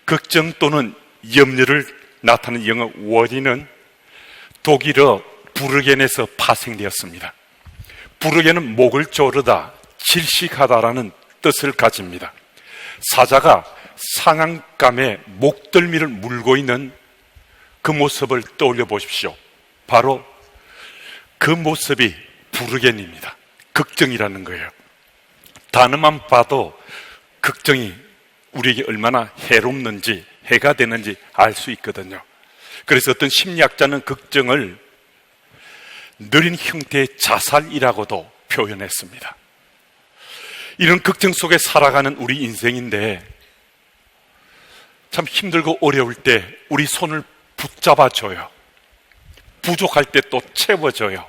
걱정 또는 염려를 나타내는 영어 워리는 독일어 부르겐에서 파생되었습니다. 부르겐은 목을 조르다, 질식하다라는 뜻을 가집니다. 사자가 상한감에 목덜미를 물고 있는 그 모습을 떠올려 보십시오. 바로 그 모습이 부르겐입니다. 걱정이라는 거예요. 단어만 봐도 걱정이 우리에게 얼마나 해롭는지, 해가 되는지 알 수 있거든요. 그래서 어떤 심리학자는 걱정을 느린 형태의 자살이라고도 표현했습니다. 이런 걱정 속에 살아가는 우리 인생인데 참 힘들고 어려울 때 우리 손을 붙잡아줘요. 부족할 때 또 채워줘요.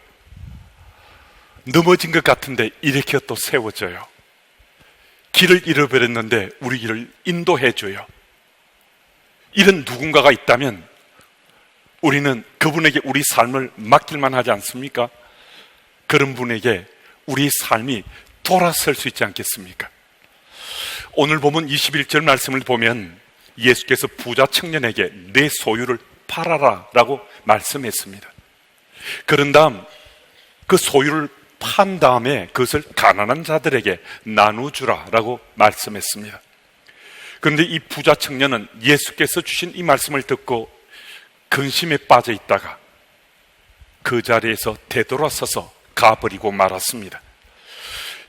넘어진 것 같은데 일으켜 또 세워줘요. 길을 잃어버렸는데 우리 길을 인도해줘요. 이런 누군가가 있다면 우리는 그분에게 우리 삶을 맡길만 하지 않습니까? 그런 분에게 우리 삶이 돌아설 수 있지 않겠습니까? 오늘 보면 21절 말씀을 보면 예수께서 부자 청년에게 내 소유를 팔아라 라고 말씀했습니다. 그런 다음 그 소유를 판 다음에 그것을 가난한 자들에게 나누주라 라고 말씀했습니다. 그런데 이 부자 청년은 예수께서 주신 이 말씀을 듣고 근심에 빠져 있다가 그 자리에서 되돌아서서 가버리고 말았습니다.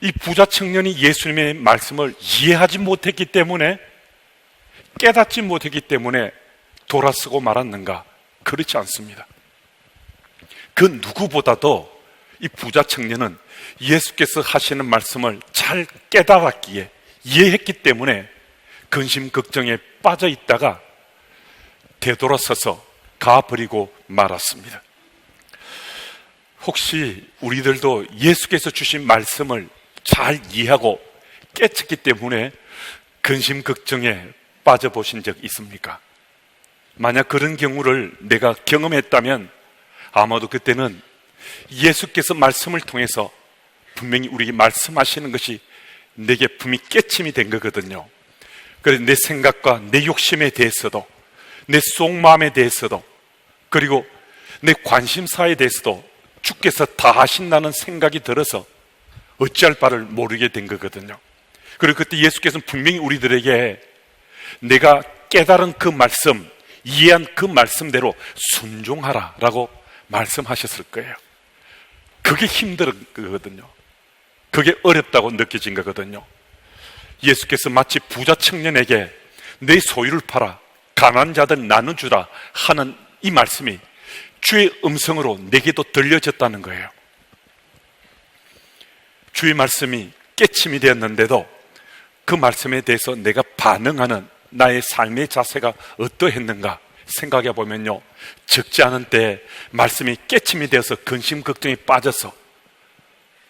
이 부자 청년이 예수님의 말씀을 이해하지 못했기 때문에, 깨닫지 못했기 때문에 돌아서고 말았는가? 그렇지 않습니다. 그 누구보다도 이 부자 청년은 예수께서 하시는 말씀을 잘 깨달았기에, 이해했기 때문에 근심 걱정에 빠져 있다가 되돌아서서 가버리고 말았습니다. 혹시 우리들도 예수께서 주신 말씀을 잘 이해하고 깨쳤기 때문에 근심 걱정에 빠져보신 적 있습니까? 만약 그런 경우를 내가 경험했다면 아마도 그때는 예수께서 말씀을 통해서 분명히 우리에게 말씀하시는 것이 내게 분명히 깨침이 된 거거든요. 그래서 내 생각과 내 욕심에 대해서도, 내 속마음에 대해서도, 그리고 내 관심사에 대해서도 주께서 다 하신다는 생각이 들어서 어찌할 바를 모르게 된 거거든요. 그리고 그때 예수께서는 분명히 우리들에게 내가 깨달은 그 말씀, 이해한 그 말씀대로 순종하라 라고 말씀하셨을 거예요. 그게 힘든 거거든요. 그게 어렵다고 느껴진 거거든요. 예수께서 마치 부자 청년에게 내 소유를 팔아 가난한 자들 나눠주라 하는 이 말씀이 주의 음성으로 내게도 들려졌다는 거예요. 주의 말씀이 깨침이 되었는데도 그 말씀에 대해서 내가 반응하는 나의 삶의 자세가 어떠했는가 생각해 보면요, 적지 않은 때 말씀이 깨침이 되어서 근심 걱정에 빠져서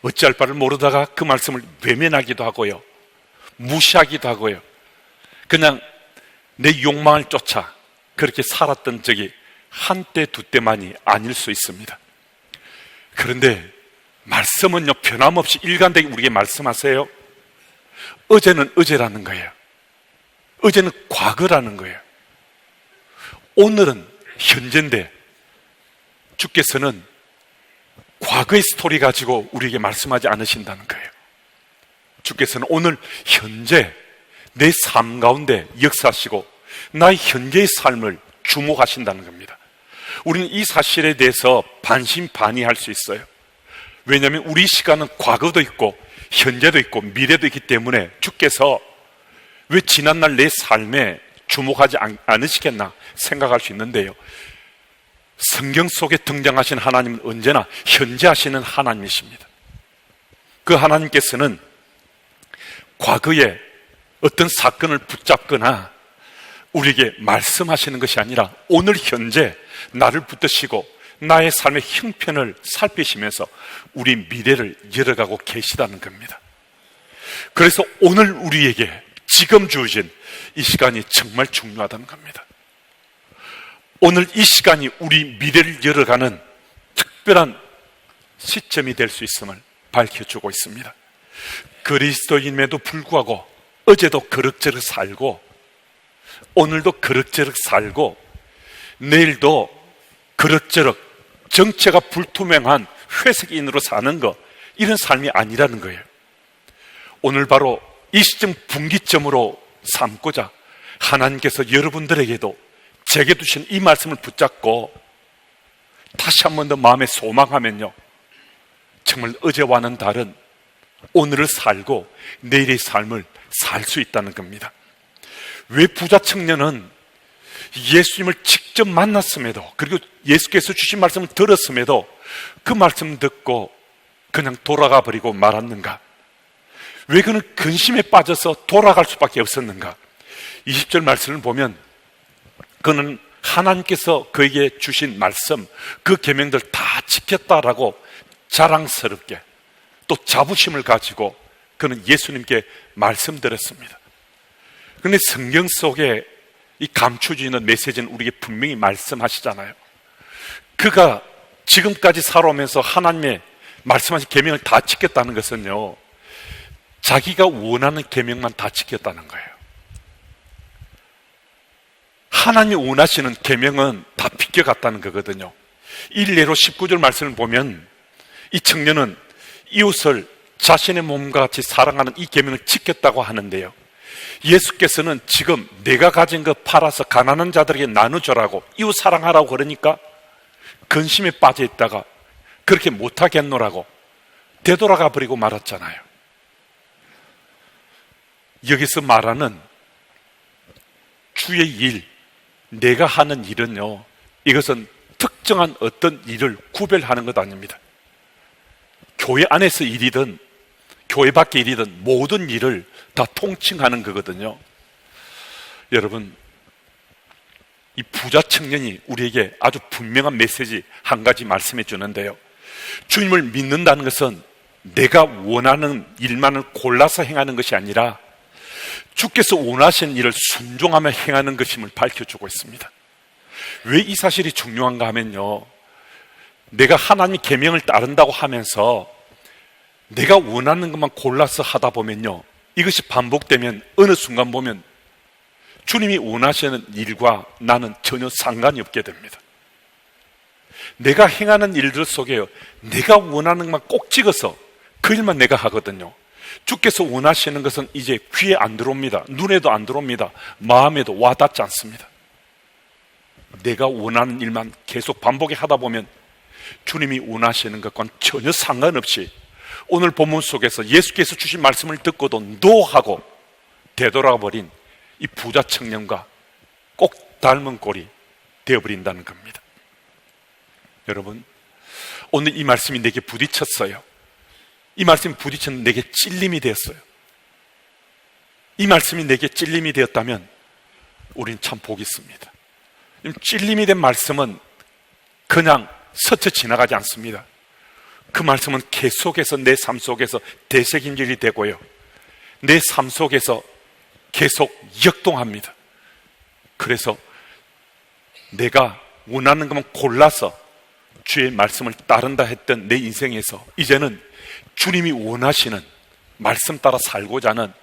어찌할 바를 모르다가 그 말씀을 외면하기도 하고요, 무시하기도 하고요, 그냥 내 욕망을 쫓아 그렇게 살았던 적이 한때 두때만이 아닐 수 있습니다. 그런데 말씀은요, 변함없이 일관되게 우리에게 말씀하세요. 어제는 어제라는 거예요. 어제는 과거라는 거예요. 오늘은 현재인데 주께서는 과거의 스토리 가지고 우리에게 말씀하지 않으신다는 거예요. 주께서는 오늘 현재 내 삶 가운데 역사하시고 나의 현재의 삶을 주목하신다는 겁니다. 우리는 이 사실에 대해서 반신반의할 수 있어요. 왜냐하면 우리 시간은 과거도 있고 현재도 있고 미래도 있기 때문에 주께서 왜 지난날 내 삶에 주목하지 않으시겠나 생각할 수 있는데요, 성경 속에 등장하신 하나님은 언제나 현재하시는 하나님이십니다. 그 하나님께서는 과거에 어떤 사건을 붙잡거나 우리에게 말씀하시는 것이 아니라 오늘 현재 나를 붙드시고 나의 삶의 형편을 살피시면서 우리 미래를 열어가고 계시다는 겁니다. 그래서 오늘 우리에게 지금 주어진 이 시간이 정말 중요하다는 겁니다. 오늘 이 시간이 우리 미래를 열어가는 특별한 시점이 될 수 있음을 밝혀주고 있습니다. 그리스도인임에도 불구하고 어제도 그럭저럭 살고 오늘도 그럭저럭 살고 내일도 그럭저럭 정체가 불투명한 회색인으로 사는 것, 이런 삶이 아니라는 거예요. 오늘 바로 이 시점 분기점으로 삼고자 하나님께서 여러분들에게도 제게 두신 이 말씀을 붙잡고 다시 한 번 더 마음에 소망하면요, 정말 어제와는 다른 오늘을 살고 내일의 삶을 살 수 있다는 겁니다. 왜 부자 청년은 예수님을 직접 만났음에도, 그리고 예수께서 주신 말씀을 들었음에도 그 말씀 듣고 그냥 돌아가 버리고 말았는가? 왜 그는 근심에 빠져서 돌아갈 수밖에 없었는가? 20절 말씀을 보면 그는 하나님께서 그에게 주신 말씀, 그 계명들 다 지켰다라고 자랑스럽게 또 자부심을 가지고 그는 예수님께 말씀드렸습니다. 그런데 성경 속에 이 감추어져 있는 메시지는 우리에게 분명히 말씀하시잖아요. 그가 지금까지 살아오면서 하나님의 말씀하신 계명을 다 지켰다는 것은요, 자기가 원하는 계명만 다 지켰다는 거예요. 하나님이 원하시는 계명은 다 비껴갔다는 거거든요. 일례로 19절 말씀을 보면 이 청년은 이웃을 자신의 몸과 같이 사랑하는 이 계명을 지켰다고 하는데요, 예수께서는 지금 내가 가진 것 팔아서 가난한 자들에게 나누줘라고, 이웃 사랑하라고 그러니까 근심에 빠져 있다가 그렇게 못하겠노라고 되돌아가 버리고 말았잖아요. 여기서 말하는 주의 일, 내가 하는 일은요, 이것은 특정한 어떤 일을 구별하는 것 아닙니다. 교회 안에서 일이든 교회 밖의 일이든 모든 일을 다 통칭하는 거거든요. 여러분, 이 부자 청년이 우리에게 아주 분명한 메시지 한 가지 말씀해 주는데요, 주님을 믿는다는 것은 내가 원하는 일만을 골라서 행하는 것이 아니라 주께서 원하시는 일을 순종하며 행하는 것임을 밝혀주고 있습니다. 왜 이 사실이 중요한가 하면요, 내가 하나님의 계명을 따른다고 하면서 내가 원하는 것만 골라서 하다 보면요, 이것이 반복되면 어느 순간 보면 주님이 원하시는 일과 나는 전혀 상관이 없게 됩니다. 내가 행하는 일들 속에요, 내가 원하는 것만 꼭 찍어서 그 일만 내가 하거든요. 주께서 원하시는 것은 이제 귀에 안 들어옵니다. 눈에도 안 들어옵니다. 마음에도 와닿지 않습니다. 내가 원하는 일만 계속 반복해 하다 보면 주님이 원하시는 것과는 전혀 상관없이 오늘 본문 속에서 예수께서 주신 말씀을 듣고도 노하고 되돌아가 버린 이 부자 청년과 꼭 닮은 꼴이 되어버린다는 겁니다. 여러분, 오늘 이 말씀이 내게 부딪혔어요. 이 말씀이 부딪혔는데 내게 찔림이 되었어요. 이 말씀이 내게 찔림이 되었다면 우린 참 복이 있습니다. 찔림이 된 말씀은 그냥 스쳐 지나가지 않습니다. 그 말씀은 계속해서 내 삶 속에서 되새김질이 되고요, 내 삶 속에서 계속 역동합니다. 그래서 내가 원하는 것만 골라서 주의 말씀을 따른다 했던 내 인생에서 이제는 주님이 원하시는 말씀 따라 살고자 하는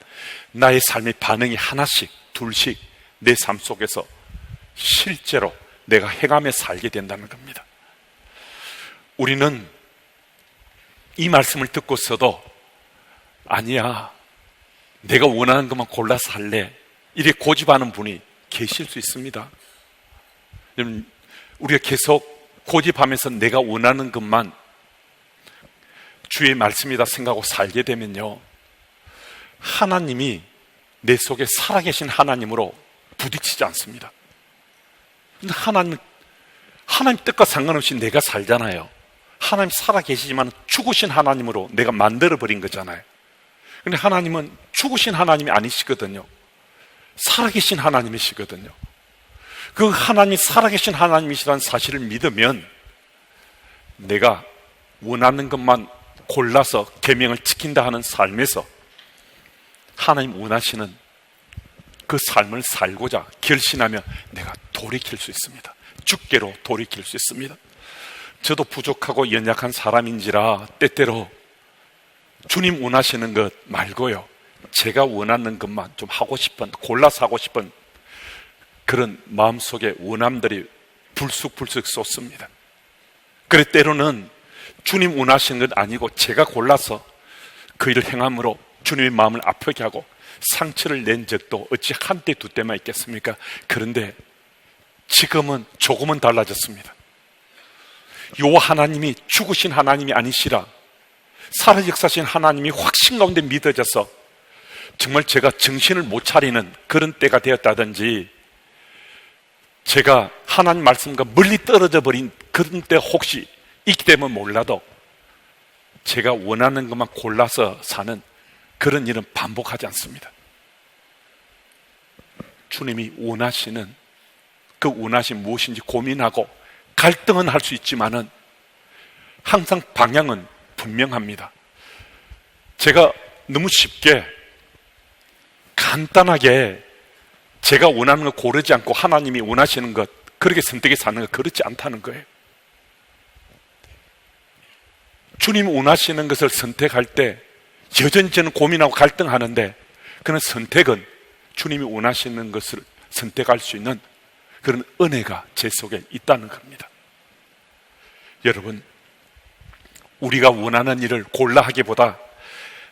나의 삶의 반응이 하나씩 둘씩 내 삶 속에서 실제로 내가 행하며 살게 된다는 겁니다. 우리는 이 말씀을 듣고서도 아니야, 내가 원하는 것만 골라서 할래, 이렇게 고집하는 분이 계실 수 있습니다. 우리가 계속 고집하면서 내가 원하는 것만 주의 말씀이다 생각하고 살게 되면요, 하나님이 내 속에 살아계신 하나님으로 부딪히지 않습니다. 하나님 뜻과 상관없이 내가 살잖아요. 하나님 살아계시지만 죽으신 하나님으로 내가 만들어버린 거잖아요. 그런데 하나님은 죽으신 하나님이 아니시거든요. 살아계신 하나님이시거든요. 그 하나님이 살아계신 하나님이시라는 사실을 믿으면 내가 원하는 것만 골라서 계명을 지킨다 하는 삶에서 하나님 원하시는 그 삶을 살고자 결심하며 내가 돌이킬 수 있습니다. 주께로 돌이킬 수 있습니다. 저도 부족하고 연약한 사람인지라 때때로 주님 원하시는 것 말고요, 제가 원하는 것만 좀 하고 싶은, 골라서 하고 싶은 그런 마음속에 원함들이 불쑥불쑥 쏟습니다. 그래 때로는 주님 원하시는 건 아니고 제가 골라서 그 일을 행함으로 주님의 마음을 아프게 하고 상처를 낸 적도 어찌 한때 두 때만 있겠습니까? 그런데 지금은 조금은 달라졌습니다. 요 하나님이 죽으신 하나님이 아니시라 살아 역사하신 하나님이 확신 가운데 믿어져서 정말 제가 정신을 못 차리는 그런 때가 되었다든지, 제가 하나님 말씀과 멀리 떨어져 버린 그런 때 혹시 있기 때문에 몰라도 제가 원하는 것만 골라서 사는 그런 일은 반복하지 않습니다. 주님이 원하시는 그 원하신 무엇인지 고민하고 갈등은 할 수 있지만은 항상 방향은 분명합니다. 제가 너무 쉽게 간단하게 제가 원하는 것 고르지 않고 하나님이 원하시는 것 그렇게 선택해 사는 것, 그렇지 않다는 거예요. 주님이 원하시는 것을 선택할 때 여전히 저는 고민하고 갈등하는데, 그런 선택은 주님이 원하시는 것을 선택할 수 있는 그런 은혜가 제 속에 있다는 겁니다. 여러분, 우리가 원하는 일을 골라 하기보다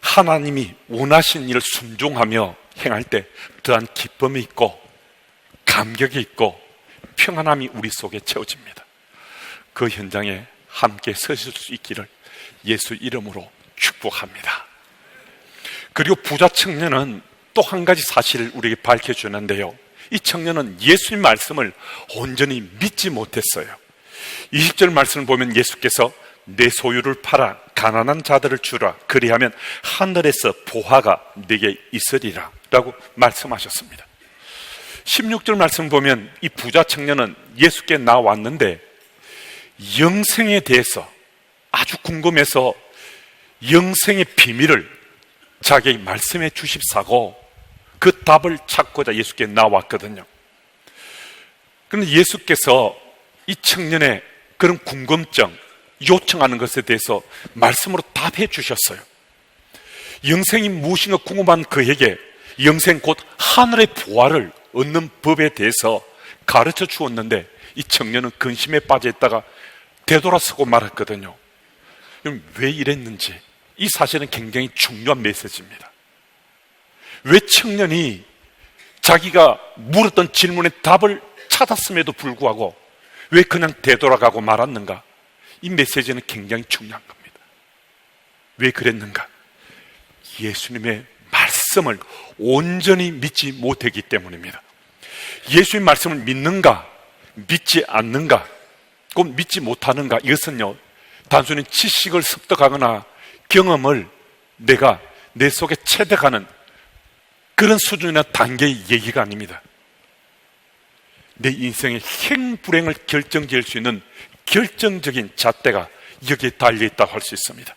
하나님이 원하신 일을 순종하며 행할 때 더한 기쁨이 있고 감격이 있고 평안함이 우리 속에 채워집니다. 그 현장에 함께 서실 수 있기를 예수 이름으로 축복합니다. 그리고 부자 청년은 또 한 가지 사실을 우리에게 밝혀주는데요, 이 청년은 예수의 말씀을 온전히 믿지 못했어요. 20절 말씀을 보면 예수께서 내 소유를 팔아 가난한 자들을 주라, 그리하면 하늘에서 보화가 네게 있으리라 라고 말씀하셨습니다. 16절 말씀을 보면 이 부자 청년은 예수께 나왔는데 영생에 대해서 아주 궁금해서 영생의 비밀을 자기에게 말씀해 주십사고 그 답을 찾고자 예수께 나왔거든요. 그런데 예수께서 이 청년의 그런 궁금증, 요청하는 것에 대해서 말씀으로 답해 주셨어요. 영생이 무엇인가 궁금한 그에게 영생 곧 하늘의 보화를 얻는 법에 대해서 가르쳐 주었는데, 이 청년은 근심에 빠져 있다가 되돌아서고 말았거든요. 왜 이랬는지, 이 사실은 굉장히 중요한 메시지입니다. 왜 청년이 자기가 물었던 질문에 답을 찾았음에도 불구하고 왜 그냥 되돌아가고 말았는가? 이 메시지는 굉장히 중요한 겁니다. 왜 그랬는가? 예수님의 말씀을 온전히 믿지 못했기 때문입니다. 예수의 말씀을 믿는가, 믿지 않는가, 꼭 믿지 못하는가, 이것은요 단순히 지식을 습득하거나 경험을 내가 내 속에 체득하는 그런 수준이나 단계의 얘기가 아닙니다. 내 인생의 행불행을 결정지을 수 있는 결정적인 잣대가 여기에 달려있다고 할 수 있습니다.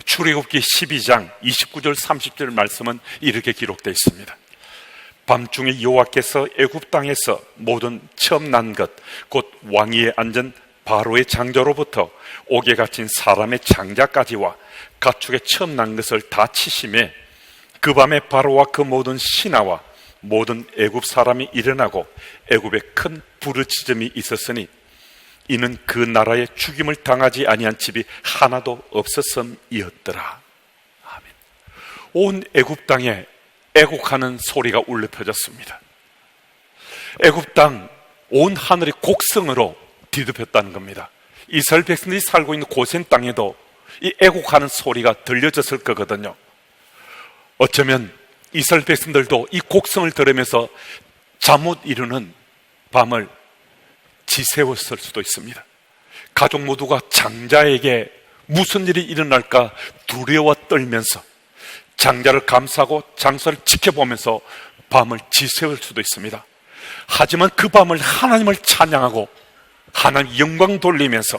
출애굽기 12장 29절 30절 말씀은 이렇게 기록되어 있습니다. 밤중에 여호와께서 애굽 땅에서 모든 처음 난 것 곧 왕위에 앉은 바로의 장자로부터 옥에 갇힌 사람의 장자까지와 가축의 처음 난 것을 다 치심에 그 밤에 바로와 그 모든 신하와 모든 애굽 사람이 일어나고 애굽에 큰 부르짖음이 있었으니 이는 그 나라에 죽임을 당하지 아니한 집이 하나도 없었음이었더라. 아멘. 온 애굽 땅에 애곡하는 소리가 울려 퍼졌습니다. 애굽 땅 온 하늘이 곡성으로 뒤덮였다는 겁니다. 이스라엘 백성들이 살고 있는 고센 땅에도 이 애곡하는 소리가 들려졌을 거거든요. 어쩌면 이스라엘 백성들도 이 곡성을 들으면서 잠 못 이루는 밤을 지새웠을 수도 있습니다. 가족 모두가 장자에게 무슨 일이 일어날까 두려워 떨면서 장자를 감싸고 장사를 지켜보면서 밤을 지새울 수도 있습니다. 하지만 그 밤을 하나님을 찬양하고 하나님 영광 돌리면서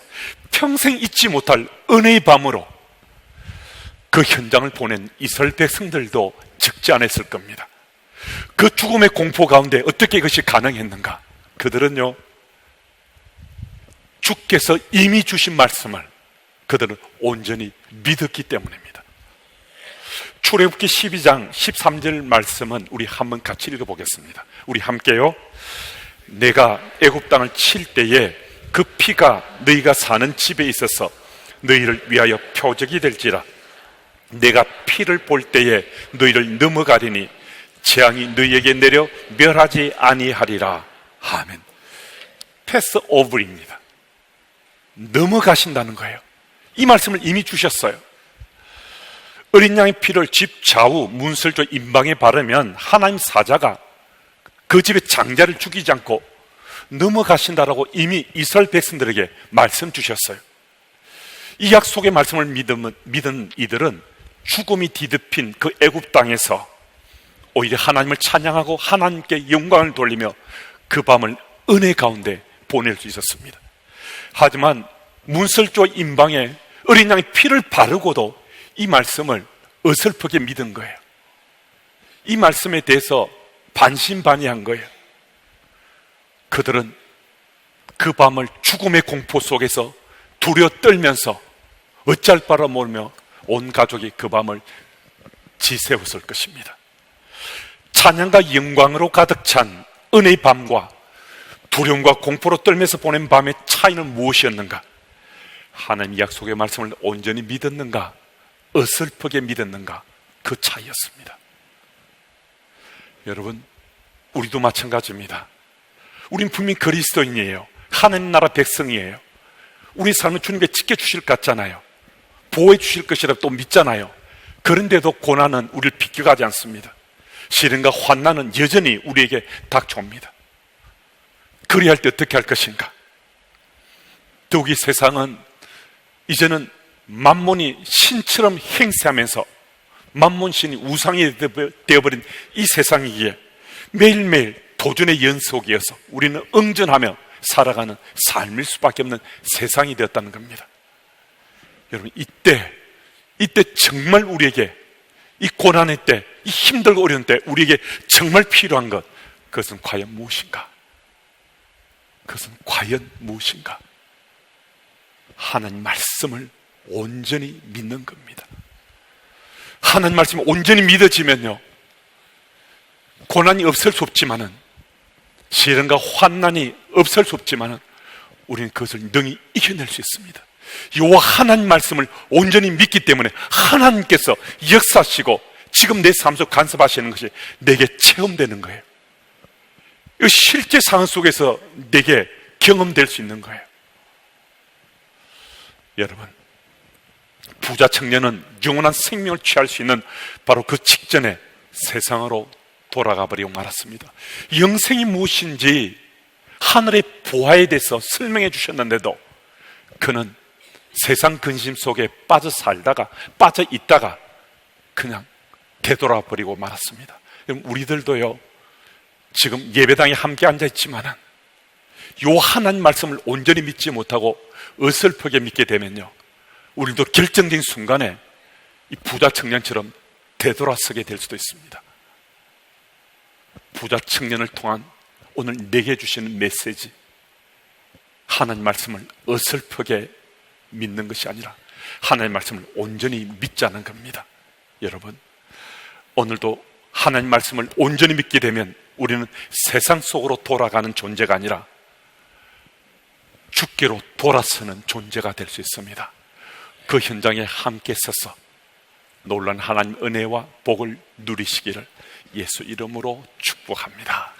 평생 잊지 못할 은혜의 밤으로 그 현장을 보낸 이스라엘 백성들도 적지 않았을 겁니다. 그 죽음의 공포 가운데 어떻게 이것이 가능했는가? 그들은요, 주께서 이미 주신 말씀을 그들은 온전히 믿었기 때문입니다. 출애굽기 12장 13절 말씀은 우리 한번 같이 읽어보겠습니다. 우리 함께요. 내가 애굽 땅을 칠 때에 그 피가 너희가 사는 집에 있어서 너희를 위하여 표적이 될지라. 내가 피를 볼 때에 너희를 넘어가리니 재앙이 너희에게 내려 멸하지 아니하리라. 아멘. 패스 오버입니다. 넘어가신다는 거예요. 이 말씀을 이미 주셨어요. 어린 양의 피를 집 좌우 문설조 임방에 바르면 하나님 사자가 그 집의 장자를 죽이지 않고 넘어가신다라고 이미 이스라엘 백성들에게 말씀 주셨어요. 이 약속의 말씀을 믿은 이들은 죽음이 뒤덮인 그 애굽 땅에서 오히려 하나님을 찬양하고 하나님께 영광을 돌리며 그 밤을 은혜 가운데 보낼 수 있었습니다. 하지만 문설조 임방에 어린 양의 피를 바르고도 이 말씀을 어설프게 믿은 거예요. 이 말씀에 대해서 반신반의한 거예요. 그들은 그 밤을 죽음의 공포 속에서 두려워 떨면서 어쩔 바를 모르며 온 가족이 그 밤을 지새웠을 것입니다. 찬양과 영광으로 가득 찬 은혜의 밤과 두려움과 공포로 떨면서 보낸 밤의 차이는 무엇이었는가? 하나님 약속의 말씀을 온전히 믿었는가? 어설프게 믿었는가? 그 차이였습니다. 여러분, 우리도 마찬가지입니다. 우린 분명히 그리스도인이에요. 하나님 나라 백성이에요. 우리 삶을 주님께 지켜주실 것 같잖아요. 보호해 주실 것이라고 또 믿잖아요. 그런데도 고난은 우리를 비껴가지 않습니다. 시련과 환난은 여전히 우리에게 닥쳐옵니다. 그리할 때 어떻게 할 것인가? 더욱이 세상은 이제는 만몬이 신처럼 행세하면서 만몬신이 우상이 되어버린 이 세상이기에 매일매일 도전의 연속이어서 우리는 응전하며 살아가는 삶일 수밖에 없는 세상이 되었다는 겁니다. 여러분, 이때 정말 우리에게 이 고난의 때, 이 힘들고 어려운 때 우리에게 정말 필요한 것, 그것은 과연 무엇인가? 그것은 과연 무엇인가? 하나님 말씀을 온전히 믿는 겁니다. 하나님 말씀이 온전히 믿어지면요, 고난이 없을 수 없지만은, 시련과 환난이 없을 수 없지만은 우리는 그것을 능히 이겨낼 수 있습니다. 여호와 하나님 말씀을 온전히 믿기 때문에 하나님께서 역사하시고 지금 내 삶 속 간섭하시는 것이 내게 체험되는 거예요. 이 실제 상황 속에서 내게 경험될 수 있는 거예요. 여러분, 부자 청년은 영원한 생명을 취할 수 있는 바로 그 직전에 세상으로 돌아가 버리고 말았습니다. 영생이 무엇인지 하늘의 보화에 대해서 설명해 주셨는데도 그는 세상 근심 속에 빠져 살다가 빠져 있다가 그냥 되돌아 버리고 말았습니다. 우리들도요, 지금 예배당에 함께 앉아 있지만은 요 하나님 말씀을 온전히 믿지 못하고 어설프게 믿게 되면요, 우리도 결정적인 순간에 이 부자 청년처럼 되돌아서게 될 수도 있습니다. 부자 청년을 통한 오늘 내게 주시는 메시지, 하나님 말씀을 어설프게 믿는 것이 아니라 하나님 말씀을 온전히 믿자는 겁니다. 여러분, 오늘도 하나님 말씀을 온전히 믿게 되면 우리는 세상 속으로 돌아가는 존재가 아니라 주께로 돌아서는 존재가 될 수 있습니다. 그 현장에 함께 서서 놀라운 하나님 은혜와 복을 누리시기를 예수 이름으로 축복합니다.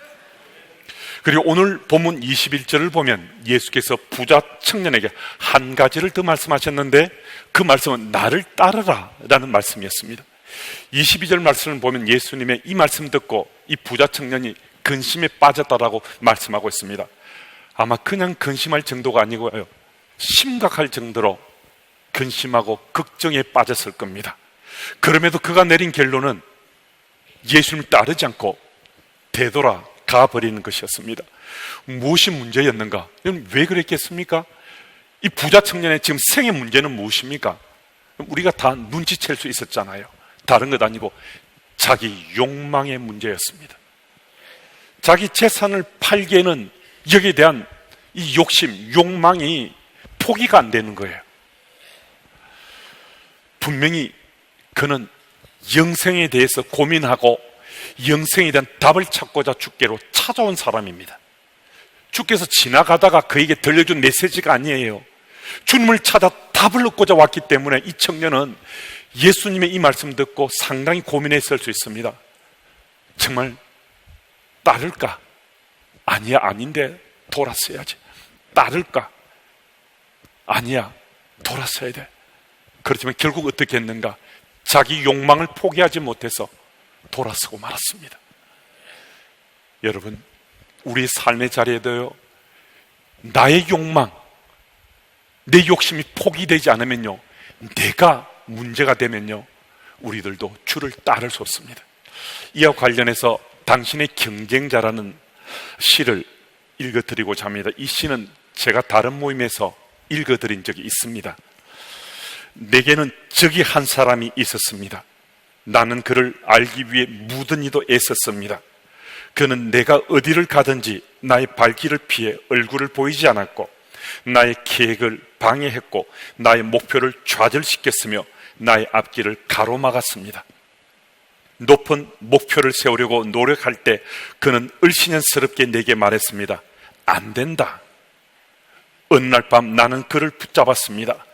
그리고 오늘 본문 21절을 보면 예수께서 부자 청년에게 한 가지를 더 말씀하셨는데 그 말씀은 나를 따르라 라는 말씀이었습니다. 22절 말씀을 보면 예수님의 이 말씀 듣고 이 부자 청년이 근심에 빠졌다라고 말씀하고 있습니다. 아마 그냥 근심할 정도가 아니고요, 심각할 정도로 근심하고 걱정에 빠졌을 겁니다. 그럼에도 그가 내린 결론은 예수님을 따르지 않고 되돌아가 버리는 것이었습니다. 무엇이 문제였는가? 왜 그랬겠습니까? 이 부자 청년의 지금 생의 문제는 무엇입니까? 우리가 다 눈치챌 수 있었잖아요. 다른 것 아니고 자기 욕망의 문제였습니다. 자기 재산을 팔기에는 여기에 대한 이 욕심, 욕망이 포기가 안 되는 거예요. 분명히 그는 영생에 대해서 고민하고 영생에 대한 답을 찾고자 주께로 찾아온 사람입니다. 주께서 지나가다가 그에게 들려준 메시지가 아니에요. 주님을 찾아 답을 얻고자 왔기 때문에 이 청년은 예수님의 이 말씀 듣고 상당히 고민했을 수 있습니다. 정말 따를까? 아니야, 아닌데 돌았어야지. 따를까? 아니야, 돌았어야 돼. 그렇지만 결국 어떻게 했는가? 자기 욕망을 포기하지 못해서 돌아서고 말았습니다. 여러분, 우리 삶의 자리에도요, 나의 욕망, 내 욕심이 포기되지 않으면요, 내가 문제가 되면요, 우리들도 주를 따를 수 없습니다. 이와 관련해서 당신의 경쟁자라는 시를 읽어드리고자 합니다. 이 시는 제가 다른 모임에서 읽어드린 적이 있습니다. 내게는 적이 한 사람이 있었습니다. 나는 그를 알기 위해 무던히도 애썼습니다. 그는 내가 어디를 가든지 나의 발길을 피해 얼굴을 보이지 않았고 나의 계획을 방해했고 나의 목표를 좌절시켰으며 나의 앞길을 가로막았습니다. 높은 목표를 세우려고 노력할 때 그는 을씨년스럽게 내게 말했습니다. 안 된다. 어느 날 밤 나는 그를 붙잡았습니다.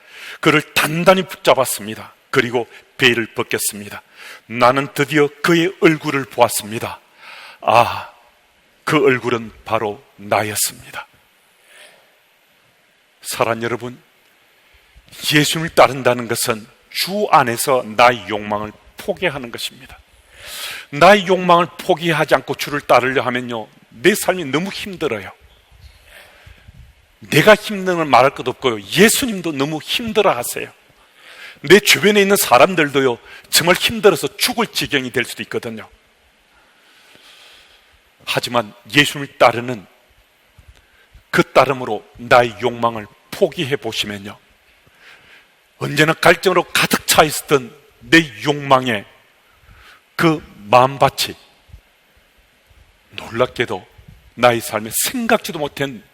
그를 단단히 붙잡았습니다. 그리고 베일을 벗겼습니다. 나는 드디어 그의 얼굴을 보았습니다. 아, 그 얼굴은 바로 나였습니다. 사랑하는 여러분, 예수님을 따른다는 것은 주 안에서 나의 욕망을 포기하는 것입니다. 나의 욕망을 포기하지 않고 주를 따르려 하면요, 내 삶이 너무 힘들어요. 내가 힘든 걸 말할 것도 없고요, 예수님도 너무 힘들어 하세요. 내 주변에 있는 사람들도요, 정말 힘들어서 죽을 지경이 될 수도 있거든요. 하지만 예수님을 따르는 그 따름으로 나의 욕망을 포기해 보시면요, 언제나 갈증으로 가득 차 있었던 내 욕망의 그 마음밭이 놀랍게도 나의 삶에 생각지도 못한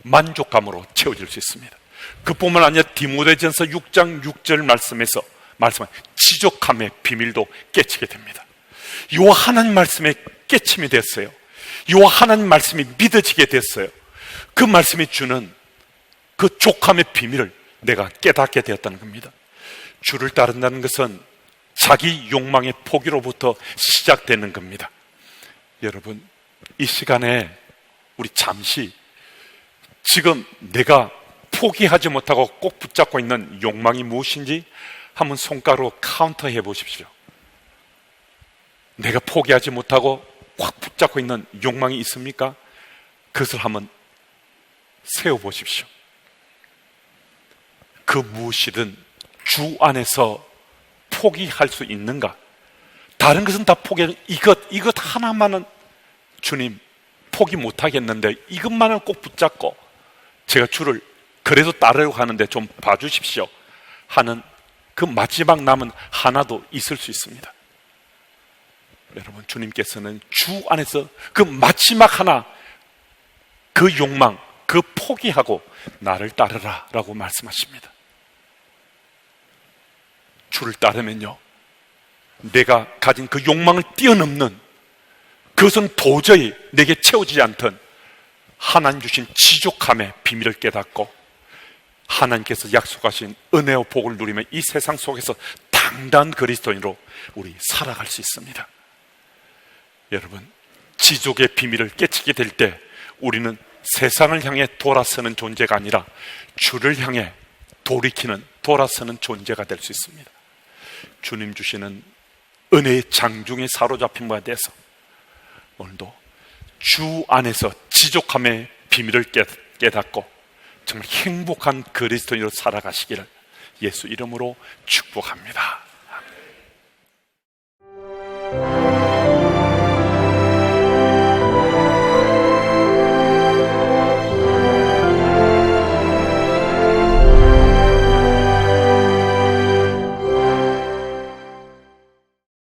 만족감으로 채워질 수 있습니다. 그뿐만 아니라 디모데전서 6장 6절 말씀에서 말씀한 지족함의 비밀도 깨치게 됩니다. 이 하나님 말씀에 깨침이 됐어요. 이 하나님 말씀이 믿어지게 됐어요. 그 말씀이 주는 그 족함의 비밀을 내가 깨닫게 되었다는 겁니다. 주를 따른다는 것은 자기 욕망의 포기로부터 시작되는 겁니다. 여러분, 이 시간에 우리 잠시 지금 내가 포기하지 못하고 꼭 붙잡고 있는 욕망이 무엇인지 한번 손가락으로 카운터해 보십시오. 내가 포기하지 못하고 꽉 붙잡고 있는 욕망이 있습니까? 그것을 한번 세워보십시오. 그 무엇이든 주 안에서 포기할 수 있는가? 다른 것은 다 포기하는 이것 하나만은 주님 포기 못하겠는데 이것만은 꼭 붙잡고 제가 주를 그래도 따르려고 하는데 좀 봐주십시오 하는 그 마지막 남은 하나도 있을 수 있습니다. 여러분, 주님께서는 주 안에서 그 마지막 하나, 그 욕망, 그 포기하고 나를 따르라 라고 말씀하십니다. 주를 따르면요, 내가 가진 그 욕망을 뛰어넘는, 그것은 도저히 내게 채워지지 않던 하나님 주신 지족함의 비밀을 깨닫고 하나님께서 약속하신 은혜와 복을 누리며 이 세상 속에서 당당한 그리스도인으로 우리 살아갈 수 있습니다. 여러분, 지족의 비밀을 깨치게 될 때 우리는 세상을 향해 돌아서는 존재가 아니라 주를 향해 돌이키는, 돌아서는 존재가 될 수 있습니다. 주님 주시는 은혜의 장중에 사로잡힌 바에 대해서 오늘도 주 안에서 지족함의 비밀을 깨닫고 정말 행복한 그리스도인으로 살아가시기를 예수 이름으로 축복합니다. 아멘.